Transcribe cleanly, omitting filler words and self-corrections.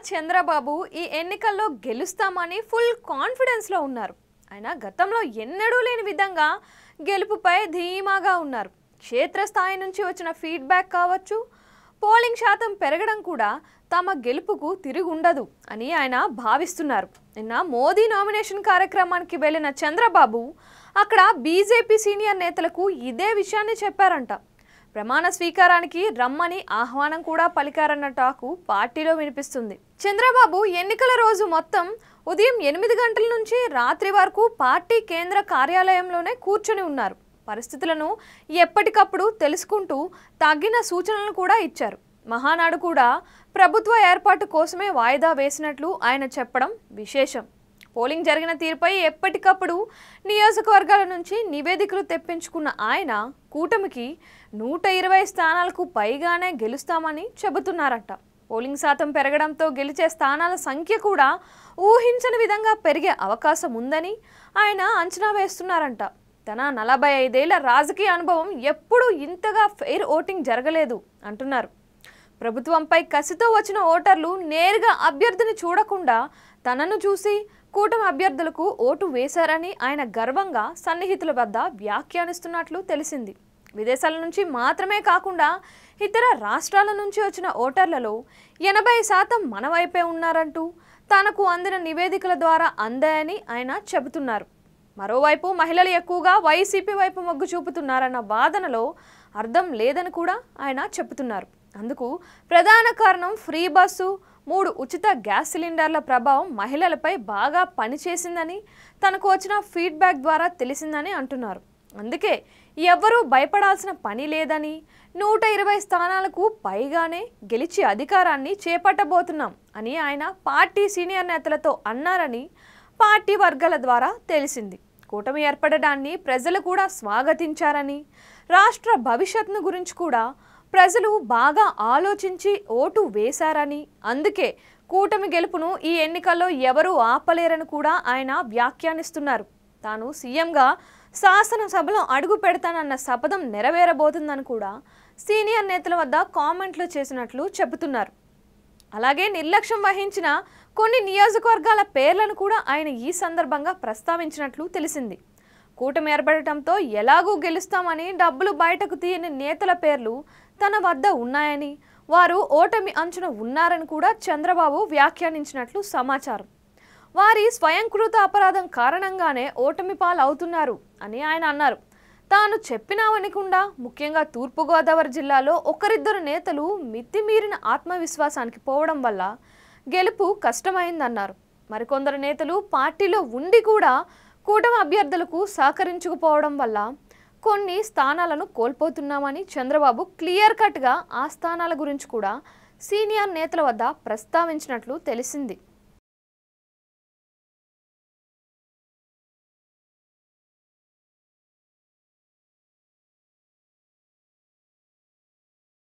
చంద్రబాబు ఈ ఎన్నికల్లో గెలుస్తామని ఫుల్ కాన్ఫిడెన్స్ లో ఉన్నారు. ఆయన గతంలో ఎన్నడూ లేని విధంగా గెలుపుపై ధీమాగా ఉన్నారు. క్షేత్రస్థాయి నుంచి వచ్చిన ఫీడ్బ్యాక్ కావచ్చు, పోలింగ్ శాతం పెరగడం కూడా తమ గెలుపుకు తిరుగుండదు అని ఆయన భావిస్తున్నారు. నిన్న మోదీ నామినేషన్ కార్యక్రమానికి వెళ్ళిన చంద్రబాబు అక్కడ బీజేపీ సీనియర్ నేతలకు ఇదే విషయాన్ని చెప్పారంట. ప్రమాణ స్వీకారానికి రమ్మని ఆహ్వానం కూడా పలికారన్న టాకు పార్టీలో వినిపిస్తుంది. చంద్రబాబు ఎన్నికల రోజు మొత్తం ఉదయం 8 గంటల నుంచి రాత్రి వరకు పార్టీ కేంద్ర కార్యాలయంలోనే కూర్చొని ఉన్నారు. పరిస్థితులను ఎప్పటికప్పుడు తెలుసుకుంటూ తగిన సూచనలను కూడా ఇచ్చారు. మహానాడు కూడా ప్రభుత్వ ఏర్పాటు కోసమే వాయిదా వేసినట్లు ఆయన చెప్పడం విశేషం. పోలింగ్ జరిగిన తీరుపై ఎప్పటికప్పుడు నియోజకవర్గాల నుంచి నివేదికలు తెప్పించుకున్న ఆయన కూటమికి 120 స్థానాలకు పైగానే గెలుస్తామని చెబుతున్నారట. పోలింగ్ శాతం పెరగడంతో గెలిచే స్థానాల సంఖ్య కూడా ఊహించని విధంగా పెరిగే అవకాశం ఉందని ఆయన అంచనా వేస్తున్నారంట. తన 45 ఏళ్ల రాజకీయ అనుభవం ఎప్పుడూ ఇంతగా ఫెయిర్ ఓటింగ్ జరగలేదు అంటున్నారు. ప్రభుత్వంపై కసితో వచ్చిన ఓటర్లు నేరుగా అభ్యర్థిని చూడకుండా తనను చూసి కూటమి అభ్యర్థులకు ఓటు వేశారని ఆయన గర్వంగా సన్నిహితుల వద్ద వ్యాఖ్యానిస్తున్నట్లు తెలిసింది. విదేశాల నుంచి మాత్రమే కాకుండా ఇతర రాష్ట్రాల నుంచి వచ్చిన ఓటర్లలో 80% మన వైపే ఉన్నారంటూ తనకు అందిన నివేదికల ద్వారా అందాయని ఆయన చెబుతున్నారు. మరోవైపు మహిళలు ఎక్కువగా వైసీపీ వైపు మొగ్గు చూపుతున్నారన్న వాదనలో అర్థం లేదని కూడా ఆయన చెబుతున్నారు. అందుకు ప్రధాన కారణం ఫ్రీ బస్సు, 3 ఉచిత గ్యాస్ సిలిండర్ల ప్రభావం మహిళలపై బాగా పనిచేసిందని తనకు వచ్చిన ఫీడ్బ్యాక్ ద్వారా తెలిసిందని అంటున్నారు. అందుకే ఎవ్వరూ భయపడాల్సిన పని లేదని, 120 స్థానాలకు పైగానే గెలిచి అధికారాన్ని చేపట్టబోతున్నాం అని ఆయన పార్టీ సీనియర్ నేతలతో అన్నారని పార్టీ వర్గాల ద్వారా తెలిసింది. కూటమి ఏర్పడడాన్ని ప్రజలు కూడా స్వాగతించారని, రాష్ట్ర భవిష్యత్తును గురించి కూడా ప్రజలు బాగా ఆలోచించి ఓటు వేశారని, అందుకే కూటమి గెలుపును ఈ ఎన్నికల్లో ఎవరూ ఆపలేరని కూడా ఆయన వ్యాఖ్యానిస్తున్నారు. తాను సీఎంగా శాసనసభలో అడుగు పెడతానన్న శపథం నెరవేరబోతుందని కూడా సీనియర్ నేతల వద్ద కామెంట్లు చేసినట్లు చెబుతున్నారు. అలాగే నిర్లక్ష్యం వహించిన కొన్ని నియోజకవర్గాల పేర్లను కూడా ఆయన ఈ సందర్భంగా ప్రస్తావించినట్లు తెలిసింది. కూటమి ఏర్పడటంతో ఎలాగూ గెలుస్తామని డబ్బులు బయటకు తీయని నేతల పేర్లు తన వద్ద ఉన్నాయని, వారు ఓటమి అంచున ఉన్నారని కూడా చంద్రబాబు వ్యాఖ్యానించినట్లు సమాచారం. వారి స్వయంకృత అపరాధం కారణంగానే ఓటమి పాలవుతున్నారు అని ఆయన అన్నారు. తాను చెప్పినావనకుండా ముఖ్యంగా తూర్పుగోదావరి జిల్లాలో ఒకరిద్దరు నేతలు మితిమీరిన ఆత్మవిశ్వాసానికి పోవడం వల్ల గెలుపు కష్టమైందన్నారు. మరికొందరు నేతలు పార్టీలో ఉండి కూడా కూటమి అభ్యర్థులకు సహకరించకపోవడం వల్ల కొన్ని స్థానాలను కోల్పోతున్నామని చంద్రబాబు క్లియర్ కట్గా ఆ స్థానాల గురించి కూడా సీనియర్ నేతల వద్ద ప్రస్తావించినట్లు తెలిసింది.